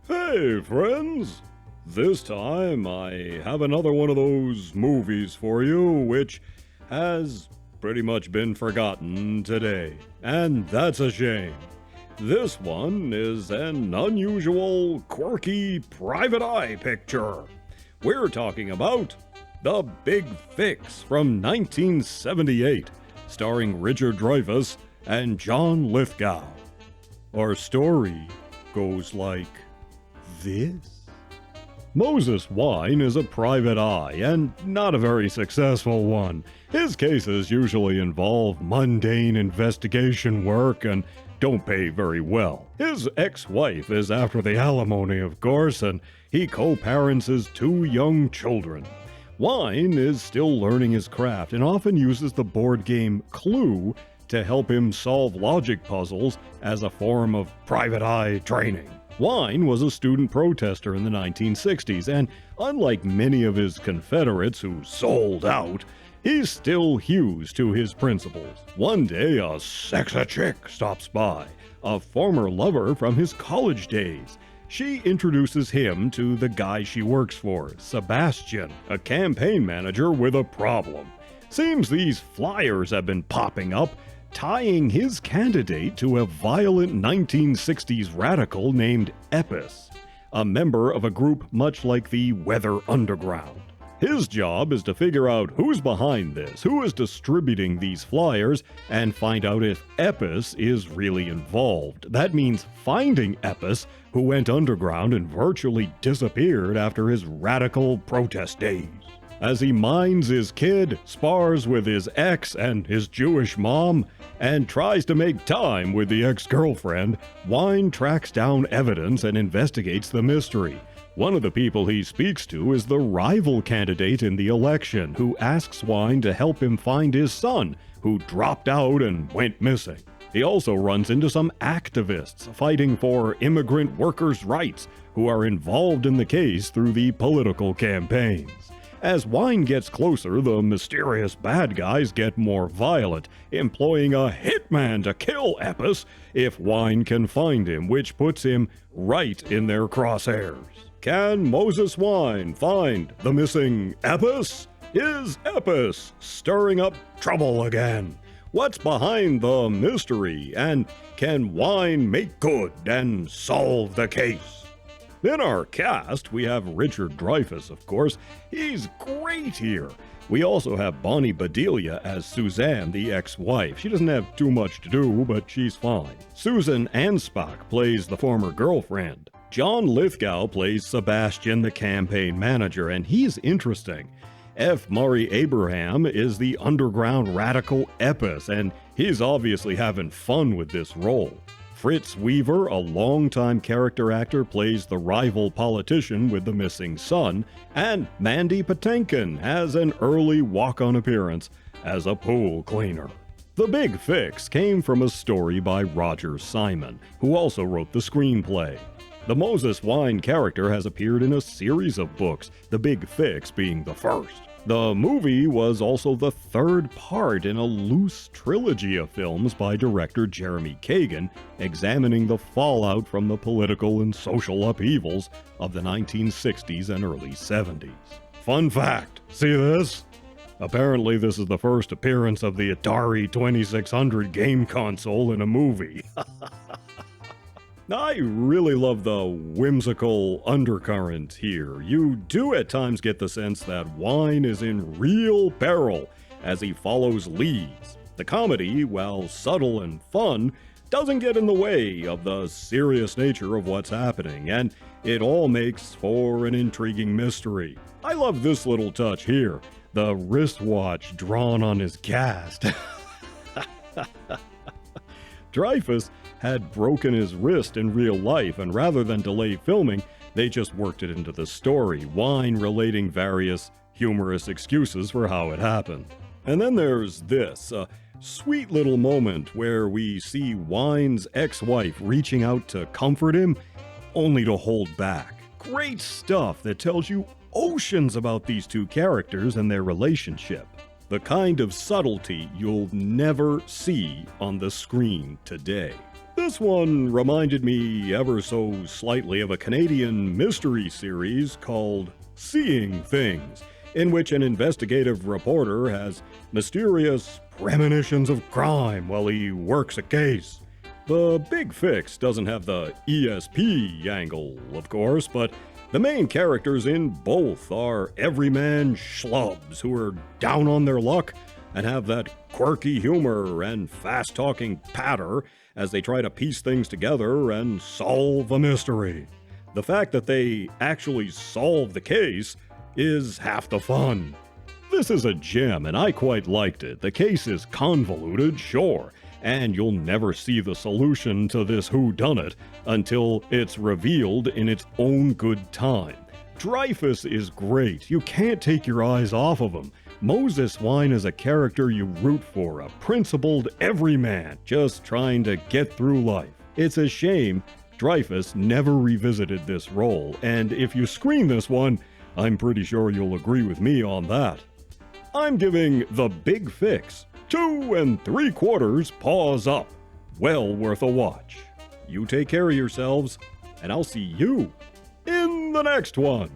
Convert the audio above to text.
Hey, friends! This time I have another one of those movies for you which has pretty much been forgotten today, and that's a shame. This one is an unusual, quirky, private eye picture. We're talking about The Big Fix from 1978, starring Richard Dreyfuss and John Lithgow. Our story goes like this. Moses Wine is a private eye, and not a very successful one. His cases usually involve mundane investigation work and don't pay very well. His ex-wife is after the alimony, of course, and he co-parents his two young children. Wine is still learning his craft and often uses the board game Clue to help him solve logic puzzles as a form of private eye training. Wine was a student protester in the 1960s, and unlike many of his Confederates who sold out, he still hews to his principles. One day, a sexy chick stops by, a former lover from his college days. She introduces him to the guy she works for, Sebastian, a campaign manager with a problem. Seems these flyers have been popping up, tying his candidate to a violent 1960s radical named Epis, a member of a group much like the Weather Underground. His job is to figure out who's behind this, who is distributing these flyers, and find out if Epis is really involved. That means finding Epis, who went underground and virtually disappeared after his radical protest days. As he minds his kid, spars with his ex and his Jewish mom, and tries to make time with the ex-girlfriend, Wine tracks down evidence and investigates the mystery. One of the people he speaks to is the rival candidate in the election, who asks Wine to help him find his son, who dropped out and went missing. He also runs into some activists fighting for immigrant workers' rights, who are involved in the case through the political campaigns. As Wine gets closer, the mysterious bad guys get more violent, employing a hitman to kill Epis if Wine can find him, which puts him right in their crosshairs. Can Moses Wine find the missing Epis? Is Epis stirring up trouble again? What's behind the mystery, and can Wine make good and solve the case? In our cast, we have Richard Dreyfuss, of course. He's great here. We also have Bonnie Bedelia as Suzanne, the ex-wife. She doesn't have too much to do, but she's fine. Susan Anspach plays the former girlfriend. John Lithgow plays Sebastian, the campaign manager, and he's interesting. F. Murray Abraham is the underground radical Epis, and he's obviously having fun with this role. Fritz Weaver, a longtime character actor, plays the rival politician with the missing son, and Mandy Patinkin has an early walk-on appearance as a pool cleaner. The Big Fix came from a story by Roger Simon, who also wrote the screenplay. The Moses Wine character has appeared in a series of books, The Big Fix being the first. The movie was also the third part in a loose trilogy of films by director Jeremy Kagan, examining the fallout from the political and social upheavals of the 1960s and early 70s. Fun fact, see this? Apparently this is the first appearance of the Atari 2600 game console in a movie. I really love the whimsical undercurrent here. You do at times get the sense that Wine is in real peril as he follows leads. The comedy, while subtle and fun, doesn't get in the way of the serious nature of what's happening, and it all makes for an intriguing mystery. I love this little touch here, the wristwatch drawn on his cast. Dreyfuss had broken his wrist in real life, and rather than delay filming, they just worked it into the story, Wine relating various humorous excuses for how it happened. And then there's this, a sweet little moment where we see Wine's ex-wife reaching out to comfort him, only to hold back. Great stuff that tells you oceans about these two characters and their relationship. The kind of subtlety you'll never see on the screen today. This one reminded me ever so slightly of a Canadian mystery series called Seeing Things, in which an investigative reporter has mysterious premonitions of crime while he works a case. The Big Fix doesn't have the ESP angle, of course, but the main characters in both are everyman schlubs who are down on their luck and have that quirky humor and fast-talking patter as they try to piece things together and solve a mystery. The fact that they actually solve the case is half the fun. This is a gem, and I quite liked it. The case is convoluted, sure, and you'll never see the solution to this whodunit until it's revealed in its own good time. Dreyfuss is great. You can't take your eyes off of him. Moses Wine is a character you root for, a principled everyman just trying to get through life. It's a shame Dreyfuss never revisited this role, and if you screen this one, I'm pretty sure you'll agree with me on that. I'm giving The Big Fix 2 3/4 paws up. Well worth a watch. You take care of yourselves, and I'll see you in the next one.